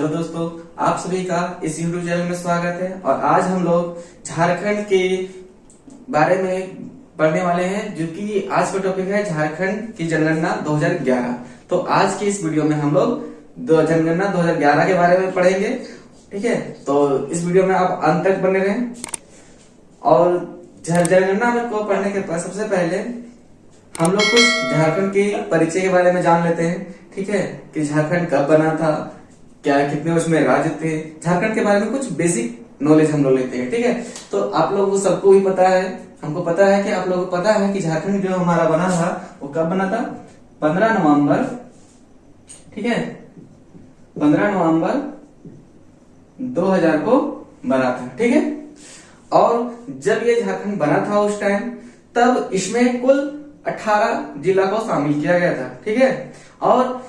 Hello दोस्तों, आप सभी का इस YouTube चैनल में स्वागत है। और आज हम लोग झारखंड के बारे में पढ़ने वाले हैं, जो कि आज का टॉपिक है झारखंड की जनगणना 2011। तो आज की इस वीडियो में हम लोग जनगणना 2011 के बारे में पढ़ेंगे। ठीक है, तो इस वीडियो में आप अंत तक बने रहें। और जनगणना में को पढ़ने के बाद सबसे पहले हम लोग कुछ झारखंड के परिचय के बारे में जान लेते हैं। ठीक है, कि झारखंड कब बना था, क्या कितने उसमें राज्य थे, झारखंड के बारे में कुछ बेसिक नॉलेज हम लोग लेते हैं। ठीक है, तो आप लोगों को सबको भी पता है, हमको पता है कि आप लोगों को पता है कि झारखंड जो हमारा बना था वो कब बना था, 15 नवंबर। ठीक है, 15 नवंबर 2000 को बना था। ठीक है, और जब ये झारखंड बना था उस टाइम, तब इसमें कुल 18 जिला को शामिल किया गया था। ठीक है, और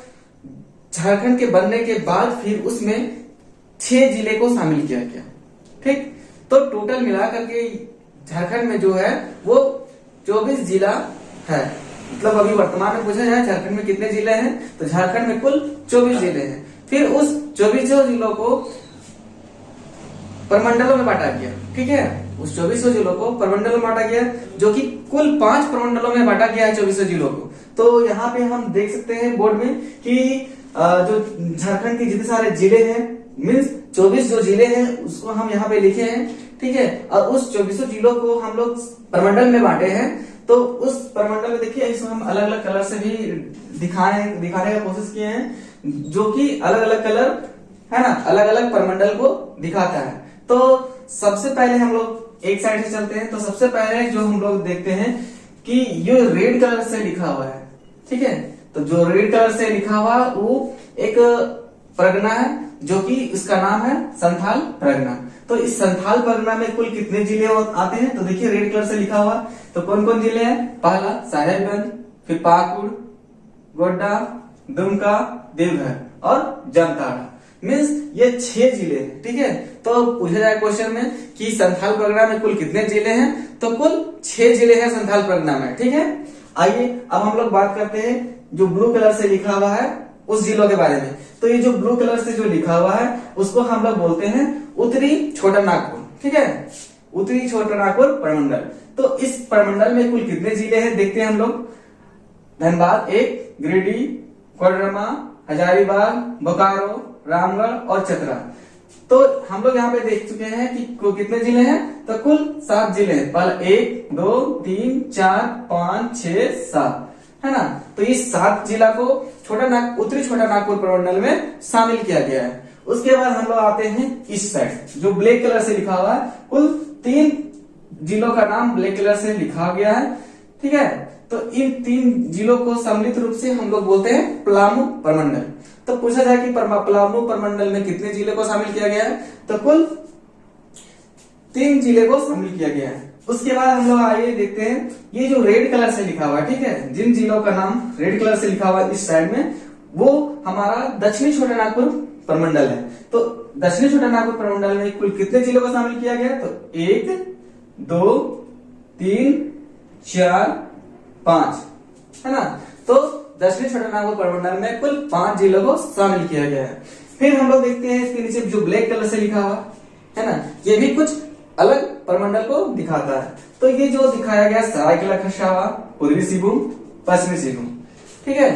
झारखंड के बनने के बाद फिर उसमें 6 जिले को शामिल किया गया। ठीक, तो टोटल मिलाकर के झारखंड में जो है वो 24 जिला है। मतलब अभी वर्तमान में पूछा जाए झारखंड में कितने जिले हैं, तो झारखंड में कुल 24 जिले हैं। फिर उस 24 जिलों को प्रमंडलों में बांटा गया। ठीक है, उस 24 जिलों को प्रमंडलों में बांटा गया, जो कि कुल 5 प्रमंडलों में बांटा गया है 24 जिलों को। तो यहाँ पे हम देख सकते हैं बोर्ड में कि जो झारखंड के जितने सारे जिले हैं, मीन्स 24 जो जिले हैं उसको हम यहाँ पे लिखे हैं। ठीक है, और उस 24 जिलों को हम लोग प्रमंडल में बांटे हैं। तो उस प्रमंडल में देखिए, इसमें हम अलग अलग कलर से भी दिखाने का कोशिश किए हैं, जो कि अलग अलग कलर है ना, अलग अलग प्रमंडल को दिखाता है। तो सबसे पहले हम लोग एक साइड से चलते हैं। तो सबसे पहले जो हम लोग देखते हैं कि ये रेड कलर से लिखा हुआ है। ठीक है, तो जो रेड कलर से लिखा हुआ वो एक परगना है, जो कि इसका नाम है संथाल परगना। तो इस संथाल परगना में कुल कितने जिले आते हैं, तो देखिए रेड कलर से लिखा हुआ। तो कौन कौन जिले हैं, पहला साहेबगंज, फिर पाकुड़, गोड्डा, दुमका, देवघर और जामताड़ा। मीन्स ये 6 जिले हैं। ठीक है, तो पूछा जाए क्वेश्चन में कि संथाल परगना में कुल कितने जिले हैं, तो कुल 6 जिले हैं संथाल परगना में। ठीक है, आइए अब हम लोग बात करते हैं जो ब्लू कलर से लिखा हुआ है उस जिलों के बारे में। तो ये जो ब्लू कलर से जो लिखा हुआ है उसको हम लोग बोलते हैं उत्तरी छोटा नागपुर। ठीक है, उत्तरी छोटा नागपुर प्रमंडल। तो इस प्रमंडल में कुल कितने जिले हैं देखते हैं हम लोग। धनबाद 1, गिरिडीह, कोडरमा, हजारीबाग, बोकारो, रामगढ़ और चतरा। तो हम लोग यहाँ पे देख चुके हैं कि कितने जिले हैं, तो कुल 7 जिले हैं। पहला 1, 2, 3, 4, 5, 6, 7 है ना। तो इस 7 जिला को उत्तरी छोटा नागपुर प्रमंडल में शामिल किया गया है। उसके बाद हम लोग आते हैं इस साइड, जो ब्लैक कलर से लिखा हुआ है। कुल 3 जिलों का नाम ब्लैक कलर से लिखा गया है। ठीक है, तो इन 3 जिलों को सम्मिलित रूप से हम लोग बोलते हैं पलामू प्रमंडल। तो पूछा जाए कि पलामू प्रमंडल में कितने जिले को शामिल किया गया है, तो कुल 3 जिले को शामिल किया गया है। उसके बाद हम लोग आइए देखते हैं ये जो रेड कलर से लिखा हुआ है। ठीक है, जिन जिलों का नाम रेड कलर से लिखा हुआ है इस साइड में, वो हमारा दक्षिणी छोटा नागपुर प्रमंडल है। तो दक्षिणी छोटा नागपुर प्रमंडल में कुल कितने जिलों को शामिल किया गया, तो 1, 2, 3, 4, 5 है ना। तो दक्षिणी छोटा नागपुर प्रमंडल में कुल 5 जिलों को शामिल किया गया है। फिर हम लोग देखते हैं इसके नीचे जो ब्लैक कलर से लिखा हुआ है ना, ये भी कुछ अलग प्रमंडल को दिखाता है। तो ये जो दिखाया गया सरायकेला खरसावां, पूर्वी सिंहभूम, पश्चिमी सिंहभूम। ठीक है,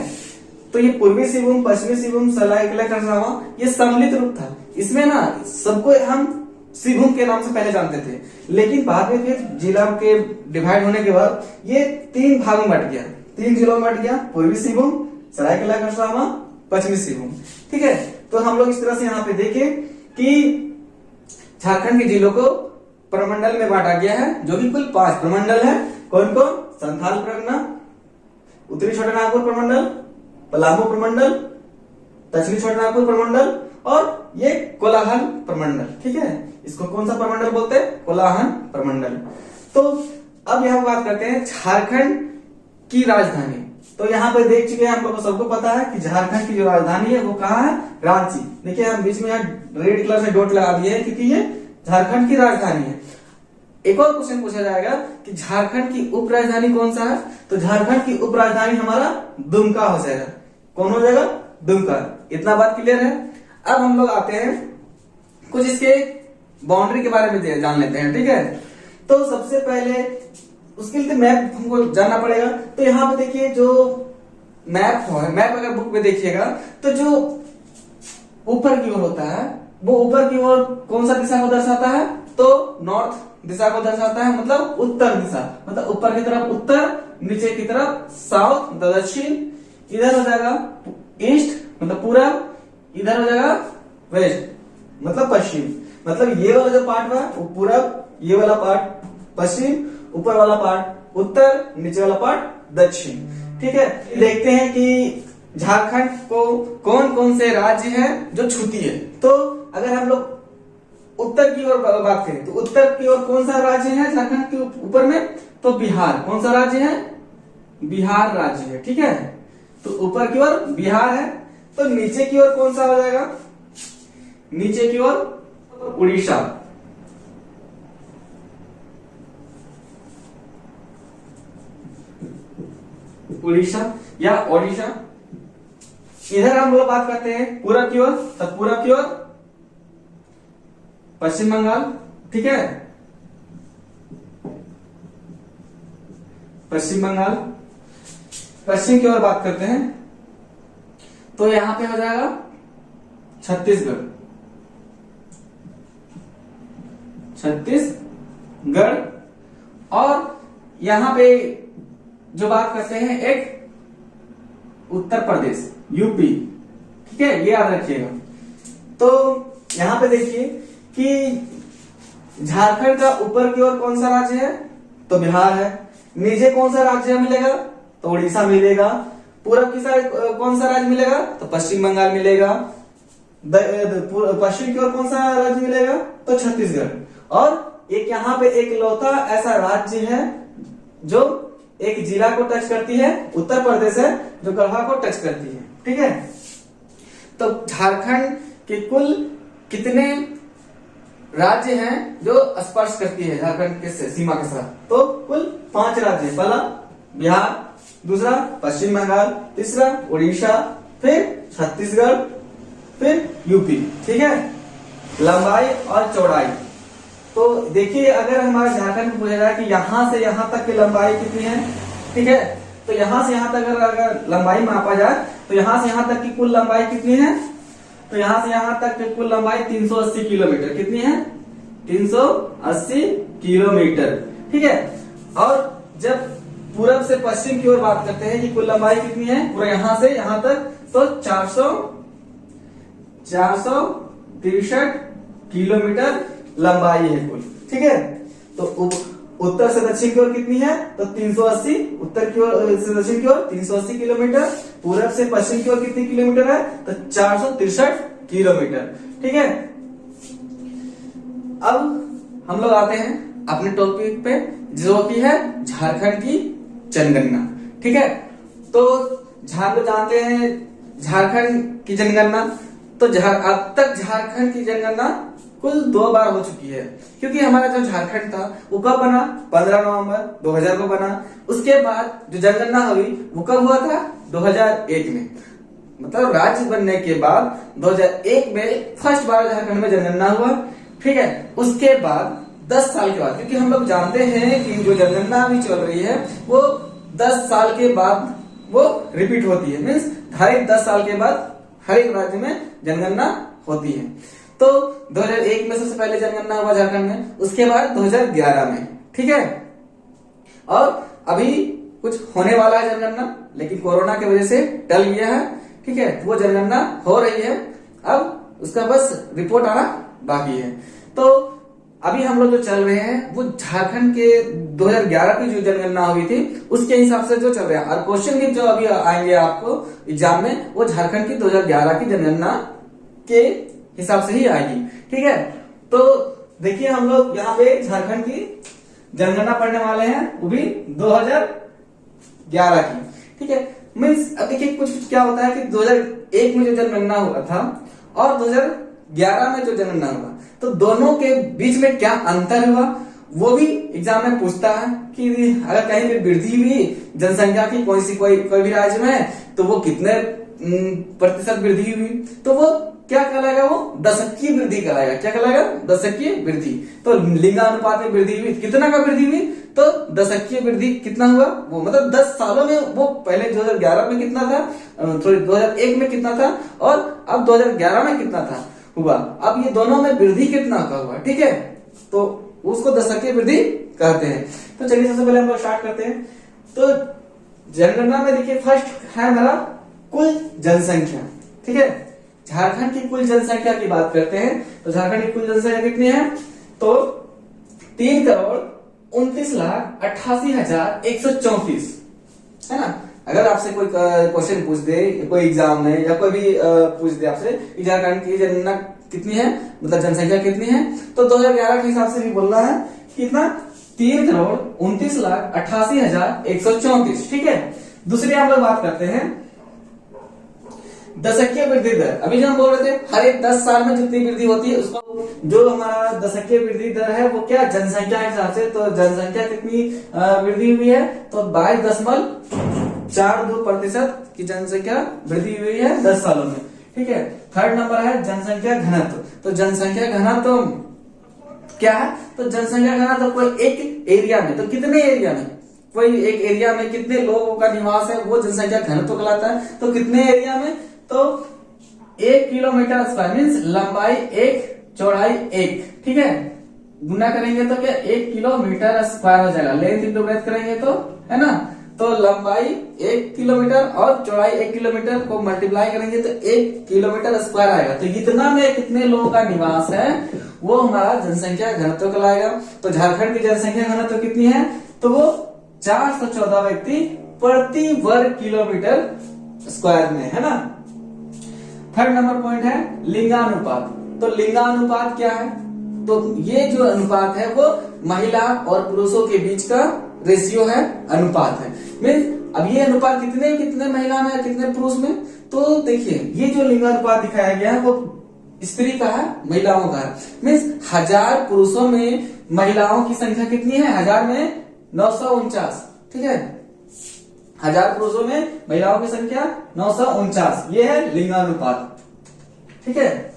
तो ये पूर्वी सिंहभूम, पश्चिमी सिंहभूम, सरायकेला खरसावां ये सम्मिलित रूप था। इसमें ना सबको हम सिंहभूम के नाम से पहले जानते थे, लेकिन बाद में फिर जिला के डिवाइड होने के बाद ये 3 भागों में बट गया, 3 जिलों में बट गया, पूर्वी सिंहभूम, सरायकेला खरसावां, पश्चिमी सिंहभूम। ठीक है, तो हम लोग इस तरह से यहाँ पे देखें कि झारखंड के जिलों को प्रमंडल में बांटा गया है, जो कि कुल 5 प्रमंडल है। कौन कौन, संथाल परगना, उत्तरी छोटा नागपुर प्रमंडल, पलामू प्रमंडल, दक्षिणी छोटा नागपुर प्रमंडल और ये कोलाहल प्रमंडल। ठीक है, इसको कौन सा प्रमंडल बोलते हैं, कोलाहल प्रमंडल। तो अब यहाँ बात करते हैं झारखंड की राजधानी। तो यहाँ पे देख चुके हैं, हम लोग को सबको पता है कि झारखंड की जो राजधानी है वो कहाँ है, रांची। देखिए हम बीच में रेड कलर से डॉट लगा दिए हैं, क्योंकि ये झारखंड की राजधानी है। एक और क्वेश्चन पूछा जाएगा कि झारखंड की उप राजधानी कौन सा है, तो झारखंड की उप राजधानी हमारा दुमका हो जाएगा। कौन हो जाएगा, दुमका। इतना बात क्लियर है। अब हम लोग आते हैं कुछ इसके बाउंड्री के बारे में जान लेते हैं, ठीक है। तो सबसे पहले उसके लिए मैप हमको जानना पड़ेगा। तो यहाँ पे देखिए जो मैप है, मैप अगर बुक में देखिएगा तो जो ऊपर की ओर होता है वो ऊपर की ओर कौन सा दिशा को दर्शाता है, तो नॉर्थ दिशा को दर्शाता है, मतलब उत्तर दिशा, मतलब ऊपर की तरफ उत्तर, नीचे की तरफ साउथ मतलब दक्षिण, इधर हो जाएगा ईस्ट मतलब पूरब, इधर हो जाएगा वेस्ट मतलब पश्चिम। मतलब ये वाला जो पार्ट हुआ वो पूरब, ये वाला पार्ट पश्चिम, ऊपर वाला पार्ट उत्तर, नीचे वाला पार्ट दक्षिण, ठीक है। देखते हैं कि झारखंड को कौन कौन से राज्य हैं जो छूती है। तो अगर हम लोग उत्तर की ओर बात करें तो उत्तर की ओर कौन सा राज्य है झारखंड के ऊपर में, तो बिहार। कौन सा राज्य है, बिहार राज्य है, ठीक है। तो ऊपर की ओर बिहार है। तो नीचे की ओर कौन सा हो जाएगा, नीचे की ओर उड़ीसा, उड़ीसा या ओडिशा। इधर हम लोग बात करते हैं पूरब की ओर, तब पूरब की ओर पश्चिम बंगाल, ठीक है, पश्चिम बंगाल। पश्चिम की ओर बात करते हैं तो यहां पे हो जाएगा छत्तीसगढ़, छत्तीसगढ़। और यहां पे जो बात करते हैं एक उत्तर प्रदेश, यूपी, ठीक है, ये याद रखिएगा। तो यहां पे देखिए कि झारखंड का ऊपर की ओर कौन सा राज्य है, तो बिहार है। नीचे कौन सा राज्य मिलेगा, तो उड़ीसा मिलेगा। पूरब की साइड कौन सा राज्य मिलेगा, तो पश्चिम बंगाल मिलेगा। पश्चिम की ओर कौन सा राज्य मिलेगा, तो छत्तीसगढ़। और एक यहाँ पे एक लौता ऐसा राज्य है जो एक जिला को टच करती है, उत्तर प्रदेश है, जो गढ़वा को टच करती है, ठीक है। तो झारखंड के कुल कितने राज्य हैं जो स्पर्श करती है झारखंड के सीमा के साथ, तो कुल 5 राज्य। पहला बिहार, दूसरा पश्चिम बंगाल, तीसरा उड़ीसा, फिर छत्तीसगढ़, फिर यूपी, ठीक है। लंबाई और चौड़ाई, तो देखिए अगर हमारे झारखंड को पूछा जाए कि यहां से यहां तक की लंबाई कितनी है, ठीक है, तो यहां से यहां तक अगर लंबाई मापा जाए तो यहां से यहां तक की कुल लंबाई कितनी है, तो यहां से यहां तक की कुल लंबाई 380 किलोमीटर। कितनी है, 380 किलोमीटर, ठीक है। और जब पूरब से पश्चिम की ओर बात करते हैं कि कुल लंबाई कितनी है पूरा यहां से यहां तक, तो 463 किलोमीटर लंबाई है कुल, ठीक है। तो उत्तर से दक्षिण की ओर कितनी है, तो 380, उत्तर की ओर से दक्षिण की ओर 380 किलोमीटर। पूरब से पश्चिम की ओर कितनी किलोमीटर है, तो 463 किलोमीटर, ठीक है। अब हम लोग आते हैं अपने टॉपिक पे जो कि है झारखंड की जनगणना, ठीक है। तो जानते हैं झारखंड की जनगणना, तो अब तक झारखंड की जनगणना कुल 2 बार हो चुकी है, क्योंकि हमारा जो झारखंड था वो कब बना, 15 नवंबर 2000 को बना। उसके बाद जो जनगणना हुई वो कब हुआ था, 2001 में। मतलब राज्य बनने के बाद 2001 में फर्स्ट बार झारखंड में जनगणना हुआ, ठीक है। उसके बाद 10 साल के बाद, क्योंकि हम लोग जानते हैं कि जो जनगणना अभी चल रही है वो 10 साल के बाद वो रिपीट होती है, मीन्स हर एक 10 साल के बाद हर एक राज्य में जनगणना होती है। तो 2001 में सबसे पहले जनगणना हुआ झारखंड में, उसके बाद 2011 में, ठीक है। और अभी कुछ होने वाला है जनगणना, लेकिन कोरोना की वजह से टल गया है, ठीक है। वो जनगणना हो रही है, अब उसका बस रिपोर्ट आना बाकी है। तो अभी हम लोग जो चल रहे हैं वो झारखंड के 2011 की जो जनगणना हुई थी उसके हिसाब से जो चल रहा है, और क्वेश्चन भी जो अभी आएंगे आपको एग्जाम में वो झारखंड की 2011 की जनगणना के हिसाब से ही आएगी, ठीक है। तो देखिए हम लोग यहाँ पे झारखंड की जनगणना पढ़ने वाले हैं, वो भी 2011 की, ठीक है। मीन्स अब देखिए कुछ क्या होता है कि 2001 में जो जनगणना हुआ था और 2011 में जो जनगणना हुआ, तो दोनों के बीच में क्या अंतर हुआ वो भी एग्जाम में पूछता है कि अगर कहीं भी वृद्धि हुई जनसंख्या की कोई भी राज्य में, तो वो कितने प्रतिशत वृद्धि हुई, तो वो क्या कहलाएगा, वो दशकीय वृद्धि कहलाएगा। क्या कहलाएगा, दशकीय वृद्धि। तो लिंगानुपात में वृद्धि हुई, कितना का वृद्धि हुई, तो दशकीय वृद्धि कितना हुआ, वो मतलब 10 सालों में। वो पहले 2011 में कितना था, 2001 में कितना था, और अब 2011 में कितना था हुआ। अब ये दोनों में वृद्धि कितना का हुआ, ठीक है, तो उसको दशकीय वृद्धि कहते हैं। तो चलिए सबसे पहले हम लोग स्टार्ट करते हैं। तो जनगणना में देखिए फर्स्ट है हमारा कुल जनसंख्या, ठीक है। झारखंड की कुल जनसंख्या की बात करते हैं, तो झारखंड की कुल जनसंख्या कितनी है, तो 3,38,88,134 है ना। अगर आपसे कोई क्वेश्चन पूछ दे कोई एग्जाम में, या कोई भी पूछ दे आपसे कि झारखंड की जनगणना कितनी है, मतलब जनसंख्या कितनी है, तो 2011 के हिसाब से भी बोलना है कितना, 3,38,88,134, ठीक है। दूसरी हम लोग बात करते हैं दशकीय वृद्धि दर। अभी जो हम बोल रहे थे हर एक 10 साल में जितनी वृद्धि होती है उसको, जो हमारा दशकीय वृद्धि दर है वो क्या, जनसंख्या के हिसाब से। तो जनसंख्या कितनी वृद्धि हुई है, तो 22.42% की जनसंख्या वृद्धि हुई है 10 सालों में, ठीक है। थर्ड नंबर है जनसंख्या घनत्व। तो जनसंख्या घनत्व क्या है, तो जनसंख्या घनत्व कोई एक एरिया में, तो कितने एरिया में, कोई एक एरिया में कितने लोगों का निवास है, वो जनसंख्या घनत्व कहलाता है। तो कितने एरिया में, तो 1 किलोमीटर स्क्वायर मीन्स लंबाई 1 चौड़ाई 1, ठीक है। गुना करेंगे तो क्या 1 किलोमीटर स्क्वायर हो जाएगा, लेंथ इंटू ब्रेथ करेंगे तो, है ना। तो लंबाई 1 किलोमीटर और चौड़ाई 1 किलोमीटर को मल्टीप्लाई करेंगे तो 1 किलोमीटर स्क्वायर आएगा। तो इतना में कितने लोगों का निवास है, वो हमारा जनसंख्या घनत्व कहलाएगा। तो झारखंड की जनसंख्या घनत्व कितनी है, तो वो 414 व्यक्ति प्रति वर्ग किलोमीटर स्क्वायर में, है ना। थर्ड नंबर पॉइंट है लिंगानुपात। तो लिंगानुपात क्या है, तो ये जो अनुपात है वो महिला और पुरुषों के बीच का रेशियो है, अनुपात है। मीन्स अब ये अनुपात कितने महिला में कितने पुरुष में, तो देखिए ये जो लिंगानुपात दिखाया गया है वो स्त्री का है, महिलाओं का है। मीन्स 1000 पुरुषों में महिलाओं की संख्या कितनी है, 1000 में 949, ठीक है। 1000 पुरुषों में महिलाओं की संख्या 949, ये है लिंगानुपात, ठीक है।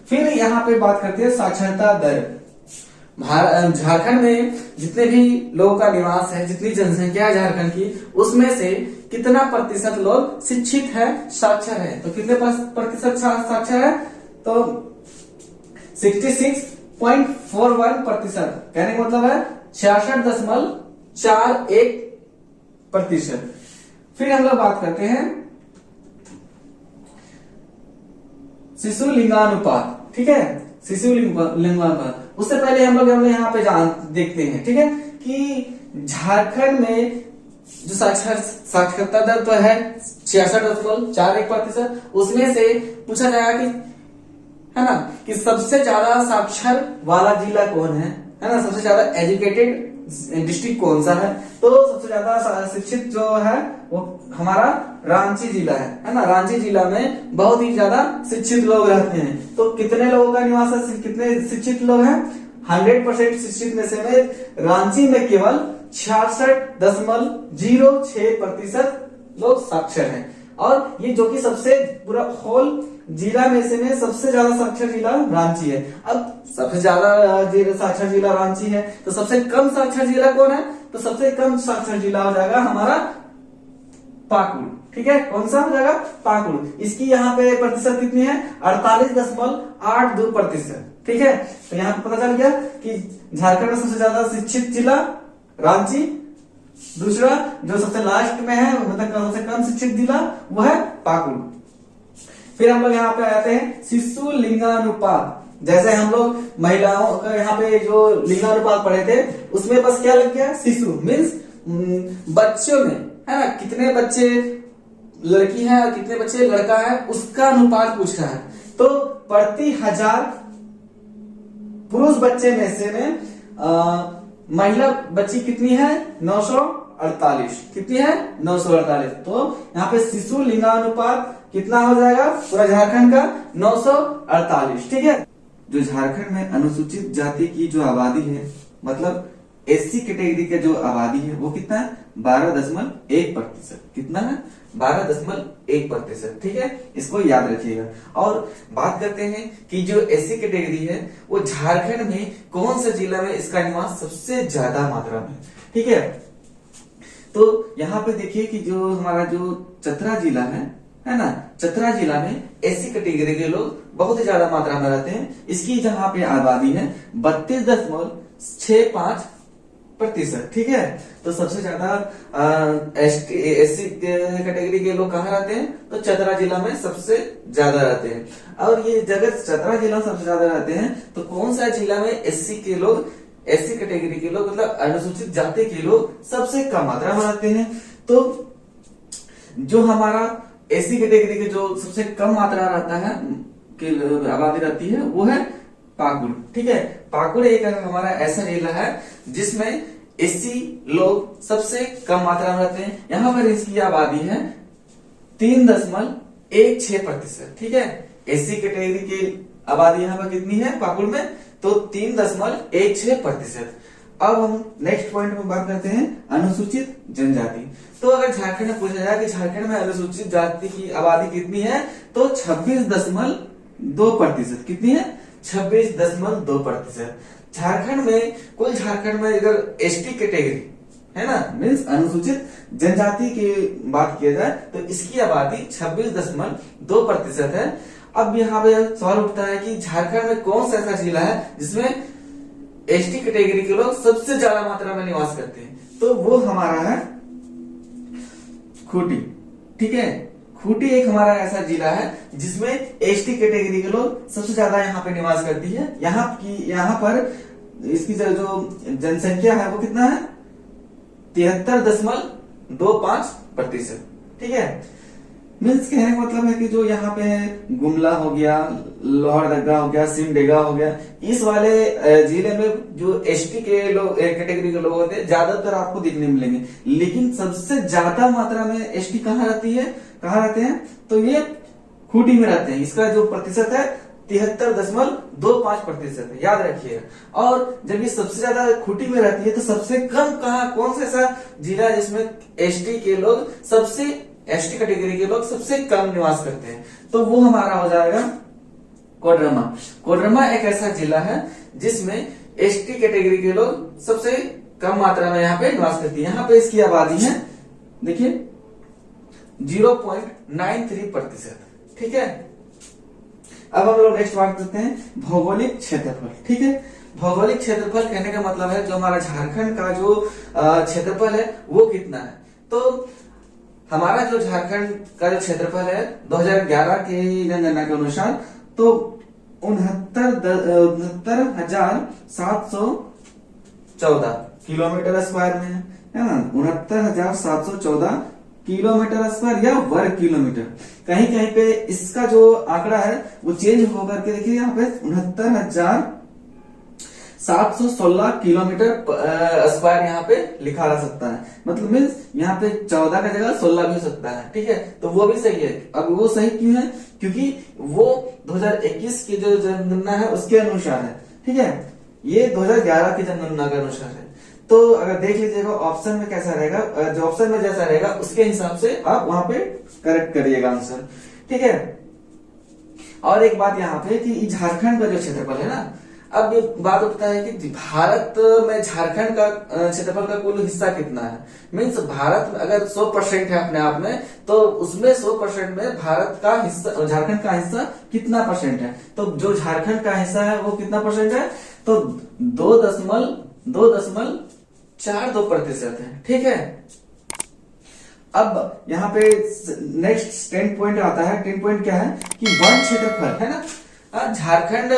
फिर यहाँ पे बात करते हैं साक्षरता दर। झारखंड में जितने भी लोगों का निवास है, जितनी जनसंख्या है झारखंड की, उसमें से कितना प्रतिशत लोग शिक्षित है, साक्षर है। तो कितने प्रतिशत साक्षर है, तो 66.41%, कहने का मतलब है 66.41%। फिर हम लोग बात करते हैं शिशु लिंगानुपात, ठीक है। शिशु लिंगानुपात, उससे पहले हम लोग यहाँ पे देखते हैं, ठीक है, कि झारखंड में जो साक्षरता दर तो है 66.41%, उसमें से पूछा जाएगा कि, है ना, कि सबसे ज्यादा साक्षर वाला जिला कौन है ना, सबसे ज्यादा एजुकेटेड डिस्ट्रिक्ट कौन सा है, तो सबसे ज्यादा शिक्षित जो है वो हमारा रांची जिला है ना। रांची जिला में बहुत ही ज्यादा शिक्षित लोग रहते हैं। तो कितने लोगों का निवास है, कितने शिक्षित लोग हैं, 100% शिक्षित में से रांची में केवल 66.06% लोग साक्षर हैं। और ये जो कि सबसे पूरा होल जिला में से सबसे ज्यादा साक्षर जिला रांची है। अब सबसे ज्यादा साक्षर जिला रांची है, तो सबसे कम साक्षर जिला कौन है, तो सबसे कम साक्षर जिला हो जाएगा हमारा पाकुड़, ठीक है। कौन सा हो जाएगा, पाकुड़। इसकी यहाँ पे प्रतिशत कितनी है, 48.82%, ठीक है। तो यहाँ पे पता चल गया कि झारखंड में सबसे ज्यादा शिक्षित जिला रांची, दूसरा जो सबसे लास्ट में है, मतलब सबसे कम शिक्षित जिला वो है पाकुड़। फिर हम लोग यहाँ पे आते हैं शिशु लिंगानुपात। जैसे हम लोग महिलाओं का यहाँ पे जो लिंगानुपात पढ़े थे, उसमें बस क्या लग गया, शिशु मीन्स बच्चों में, है ना, कितने बच्चे लड़की है और कितने बच्चे लड़का है, उसका अनुपात पूछ रहा है। तो प्रति 1000 पुरुष बच्चे में से महिला बच्ची कितनी है, 948, कितनी है, 948। तो यहाँ पे शिशु लिंगानुपात कितना हो जाएगा पूरा झारखंड का, 948, ठीक है। जो झारखंड में अनुसूचित जाति की जो आबादी है मतलब एससी कैटेगरी के जो आबादी है वो कितना है 12.1%। कितना है 12.1%। ठीक है, इसको याद रखिएगा। और बात करते हैं कि जो एससी कैटेगरी है वो झारखंड में कौन सा जिला में इसका निवास सबसे ज्यादा मात्रा में। ठीक है, तो यहाँ पे देखिए कि जो हमारा जो चतरा जिला है ना, चतरा जिला में एससी कैटेगरी के लोग बहुत ही ज्यादा मात्रा में रहते हैं। इसकी जहाँ पे आबादी है 32.65%। ठीक है, तो सबसे ज्यादा एससी कैटेगरी के लोग कहाँ रहते हैं, तो चतरा जिला में सबसे ज्यादा रहते हैं। और ये जगह चतरा जिला सबसे ज्यादा रहते हैं, तो कौन सा जिला में एससी के लोग, एससी कैटेगरी के लोग मतलब अनुसूचित जाति के लोग सबसे कम मात्रा में रहते हैं। तो जो हमारा एससी कैटेगरी के जो सबसे कम मात्रा रहता है कि आबादी रहती है वो है पाकुड़। ठीक है, पाकुड़ एक हमारा ऐसा जिला है जिसमें एससी लोग सबसे कम मात्रा में रहते हैं। यहाँ पर इसकी आबादी है 3.16%। ठीक है, एससी कैटेगरी की आबादी यहाँ पर कितनी है पाकुड़ में, तो 3.16%। अब हम नेक्स्ट पॉइंट में बात करते हैं अनुसूचित जनजाति। तो अगर झारखंड में पूछा जाए कि झारखंड में अनुसूचित जाति की आबादी कितनी है, तो 26.2%। कितनी है 26.2%। झारखंड में कुल झारखंड में अगर एसटी कैटेगरी है ना, मीन्स अनुसूचित जनजाति की बात किया जाए तो इसकी आबादी 26.2% है। अब यहाँ पे सवाल उठता है कि झारखंड में कौन सा ऐसा जिला है जिसमें एसटी कैटेगरी के लोग सबसे ज्यादा मात्रा में निवास करते हैं, तो वो हमारा है खूंटी। ठीक है, खूंटी एक हमारा ऐसा जिला है जिसमें एसटी कैटेगरी के लोग सबसे ज्यादा यहाँ पे निवास करती है। यहाँ पर इसकी जो जनसंख्या है वो कितना है 73.25%। ठीक है, मीन्स कहने का मतलब है कि जो यहाँ पे है गुमला हो गया, लोहरदगा हो गया, सिमडेगा हो गया, इस वाले जिले में जो एसटी के लोग कैटेगरी के लोग होते हैं ज्यादातर आपको दिखने मिलेंगे। लेकिन सबसे ज्यादा मात्रा में एसटी कहाँ रहती है, कहाँ रहते हैं, तो ये खूंटी में रहते हैं। इसका जो प्रतिशत है 73.25% है, याद रखिएगा। और जब ये सबसे ज्यादा खूंटी में रहती है तो सबसे कम कहाँ, कौन सा ऐसा जिला जिसमें एसटी के लोग सबसे, एसटी कैटेगरी के लोग सबसे कम निवास करते हैं, तो वो हमारा हो जाएगा कोडरमा। कोडरमा एक ऐसा जिला है जिसमें एसटी कैटेगरी के लोग सबसे कम मात्रा में यहाँ पे निवास करती है। यहाँ पे इसकी आबादी है देखिए 0.93%। ठीक है, अब हम लोग नेक्स्ट बात करते हैं भौगोलिक क्षेत्रफल। ठीक है, भौगोलिक क्षेत्रफल कहने का मतलब है जो हमारा झारखंड का जो क्षेत्रफल है वो कितना है। तो हमारा जो झारखंड का जो क्षेत्रफल है 2011 की जनगणना के अनुसार तो 69,714 किलोमीटर स्क्वायर में है ना, 69,714 किलोमीटर स्क्वायर या वर्ग किलोमीटर। कहीं कहीं पे इसका जो आंकड़ा है वो चेंज होकर के देखिए यहाँ पे 69,716 किलोमीटर स्क्वायर यहाँ पे लिखा रह सकता है। मतलब मीन्स यहाँ पे 14 का जगह 16 भी हो सकता है। ठीक है, तो वो भी सही है। अब वो सही क्यों है, क्योंकि वो 2021 की जो जनगणना है उसके अनुसार है। ठीक है, ये 2011 की जनगणना के अनुसार है। तो अगर देख लीजिएगा ऑप्शन में कैसा रहेगा, जो ऑप्शन में जैसा रहेगा उसके हिसाब से आप वहां पे करेक्ट करिएगा आंसर। ठीक है, और एक बात यहाँ पे कि झारखंड का जो क्षेत्रफल है ना, अब ये बात उठता है कि भारत में झारखंड का क्षेत्रफल का कुल हिस्सा कितना है। मीन्स भारत में अगर 100% है अपने आप में, तो उसमें 100% में भारत का हिस्सा, झारखंड का हिस्सा कितना परसेंट है। तो जो झारखंड का हिस्सा है वो कितना परसेंट है, तो 2.42% है। ठीक है, अब यहाँ पे नेक्स्ट 10 पॉइंट आता है। 10 पॉइंट क्या है कि वन क्षेत्रफल है ना, झारखंड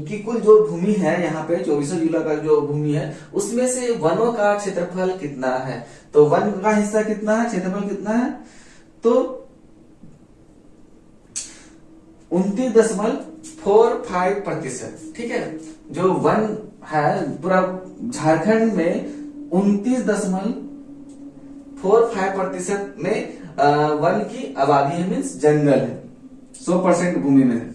की कुल जो भूमि है यहाँ पे 24 जिला का जो भूमि है उसमें से वनों का क्षेत्रफल कितना है। तो वन का हिस्सा कितना है, क्षेत्रफल कितना है, तो 29.45%। ठीक है, जो वन है पूरा झारखंड में 29.45% में वन की आबादी है, मीन्स जंगल है 100% भूमि में